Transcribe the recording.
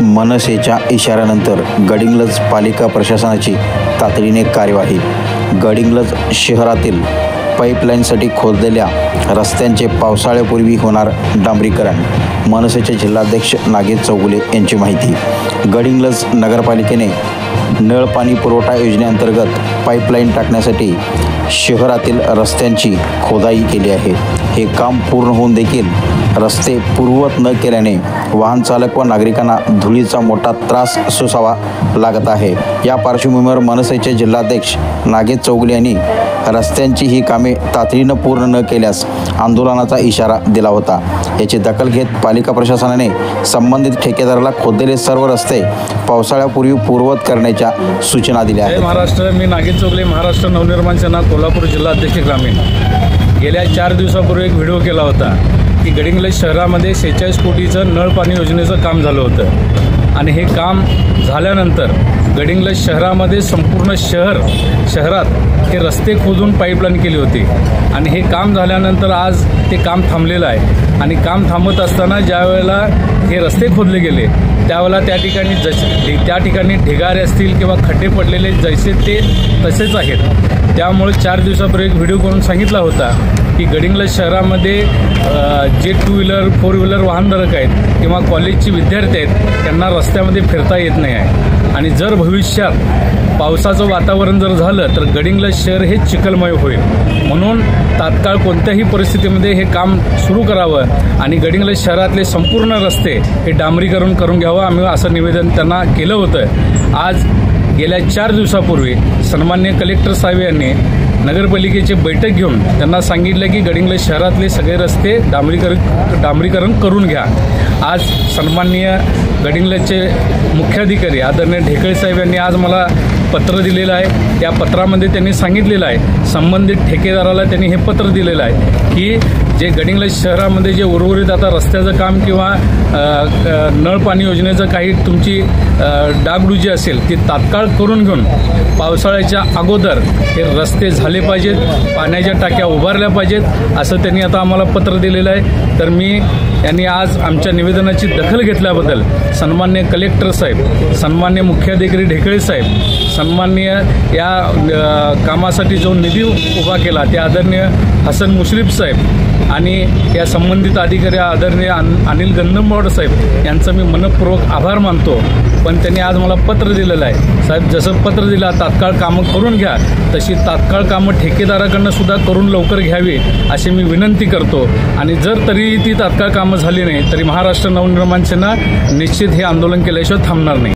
मनसेच्या इशाऱ्यानंतर गडिंग्लज पालिका प्रशासनाची तातडीने कार्यवाही। गडिंग्लज शहरातील पाईपलाईनसाठी खोदलेल्या रस्त्यांचे पावसाळ्यापूर्वी होणार डांबरीकरण। मनसेचे जिल्हाध्यक्ष नागेश चौगुले यांची माहिती। गडिंग्लज नगरपालिकेने नळ पाणी पुरवठा योजनेअंतर्गत पाईपलाईन टाकण्यासाठी शहरातील रस्त्यांची खोदाई केली आहे। हे काम पूर्ण होऊन देखील रस्ते पूर्ववत न केल्याने वाहन चालक व नागरिकांना धुळीचा मोठा त्रास सोसावा लागत आहे। या पार्श्वभूमीवर मनसेचे जिल्हाध्यक्ष नागेश चौगुले यांनी रस्त्यांची ही कामे तातडीने पूर्ण न केल्यास आंदोलनाचा इशारा दिला होता। याची दखल घेत पालिका प्रशासनाने संबंधित ठेकेदाराला खोदलेले सर्व रस्ते पावसाळ्यापूर्वी पूर्ववत करण्याच्या सूचना दिल्या आहेत। महाराष्ट्र, मी नागेश चौगुले, महाराष्ट्र नवनिर्माण सेना कोल्हापूर जिल्हाध्यक्ष ग्रामीण। गेल्या 4 दिवसापूर्वी एक व्हिडिओ केला होता की गडिंग्लज शहरामध्ये 46 कोटीचं नळ पाणी योजनेचं काम झालं होतं आणि हे काम झाल्यानंतर गडिंग्लज शहरामध्ये संपूर्ण शहरात हे रस्ते खोदून पाईपलाईन केली होती आणि हे काम झाल्यानंतर आज ते काम थांबलेलं आहे। आणि काम थांबत असताना ज्या वेळेला हे रस्ते खोदले गेले त्यावेळेला त्या ठिकाणी ढिगारे असतील किंवा खड्डे पडलेले जैसे ते तसेच आहेत। त्यामुळे 4 दिवसापूर्वी एक व्हिडिओ करून सांगितला होता की गडिंग्लज शहरामध्ये जे 2 व्हीलर 4 व्हीलर वाहनधारक आहेत किंवा कॉलेजचे विद्यार्थी आहेत त्यांना रस्त्यामध्ये फिरता येत नाही आहे आणि जर भविष्यात पावसाचं वातावरण जर झालं तर गडिंग्लज शहर हे चिखलमय होईल। म्हणून तात्काळ कोणत्याही परिस्थितीमध्ये हे काम सुरू करावं आणि गडिंग्लज शहरातले संपूर्ण रस्ते हे डांबरीकरण करून घ्यावं आम्ही असं निवेदन त्यांना केलं होतं। आज गेल्या 4 दिवसापूर्वी सन्माननीय कलेक्टर साहेब यांनी नगरपालिकेची बैठक घेऊन त्यांना सांगितलं की गडिंग्लज शहरातले सगळे रस्ते डांबरीकरण करून घ्या। आज सन्माननीय गडिंग्लजचे मुख्याधिकारी आदरणीय ढेकळे साहेब यांनी आज मला पत्र दिलेलं आहे। त्या पत्रामध्ये त्यांनी सांगितलेलं आहे, संबंधित ठेकेदाराला त्यांनी हे पत्र दिलेलं आहे की जे गडिंग्लज शहरामध्ये जे उर्वरित आता रस्त्याचं काम किंवा नळ पाणी योजनेचं काही तुमची डागडुजी असेल ती तात्काळ करून घेऊन पावसाळ्याच्या अगोदर हे रस्ते झाले पाहिजेत, पाण्याच्या टाक्या उभारल्या पाहिजेत असं त्यांनी आता आम्हाला पत्र दिलेलं आहे। तर मी यांनी आज आमच्या निवेदनाची दखल घेतल्याबद्दल सन्माननीय कलेक्टर साहेब, सन्माननीय मुख्याधिकारी ढेकळे साहेब, सन्माननीय या कामासाठी जो निधी उभा केला ते आदरणीय हसन मुश्रीफ साहेब आणि या संबंधित अधिकारी आदरणीय अनिल गंधमवाड साहेब यांचं मी मनपूर्वक आभार मानतो। पण त्यांनी आज मला पत्र दिलेलं आहे, साहेब जसं पत्र दिलं तात्काळ कामं करून घ्या तशी तात्काळ कामं ठेकेदाराकडनं सुद्धा करून लवकर घ्यावी अशी मी विनंती करतो। आणि जर तरी ती तात्काळ कामं झाली नाही तरी महाराष्ट्र नवनिर्माण सेना निश्चित हे आंदोलन केल्याशिवाय थांबणार नाही।